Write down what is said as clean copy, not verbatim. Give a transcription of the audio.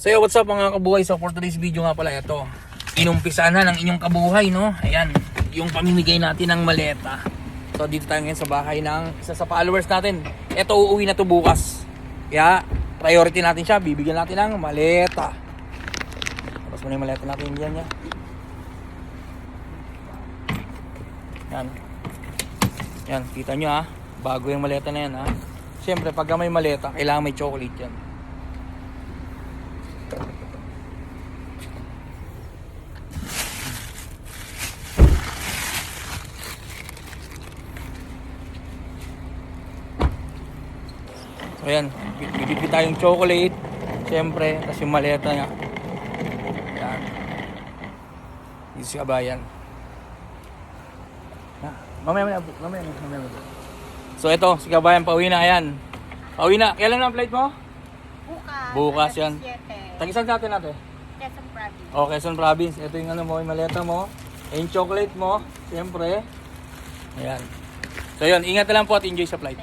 So yo, what's up mga kabuhay? So for today's video nga pala, ito inumpisa na ng inyong kabuhay, no? Ayan, yung pamimigay natin ng maleta. So dito tayo ngayon sa bahay ng isa sa followers natin. Ito, uuwi na to bukas. Kaya priority natin siya, bibigyan natin ng maleta. Tapos muna yung maleta natin dyan, ya. Yan. Yan, kita nyo ha. Bago yung maleta na yan ha. Siyempre pagka may maleta, kailangan may chocolate yan. So yan, bibigyan tayong chocolate. Siyempre, tapos yung maleta niya. Yan. Dito si Kabayan. Mamaya. So ito, si Kabayan, pauwi na. Ayan. Pauwi na. Kailan na ang flight mo? Bukas yan. Tagisan natin natin. Quezon Province. Oh, Quezon Province. Ito yung ano mo, yung maleta mo. Yung chocolate mo. Siyempre. Ayan. So yun, ingat na lang po at enjoy sa flight.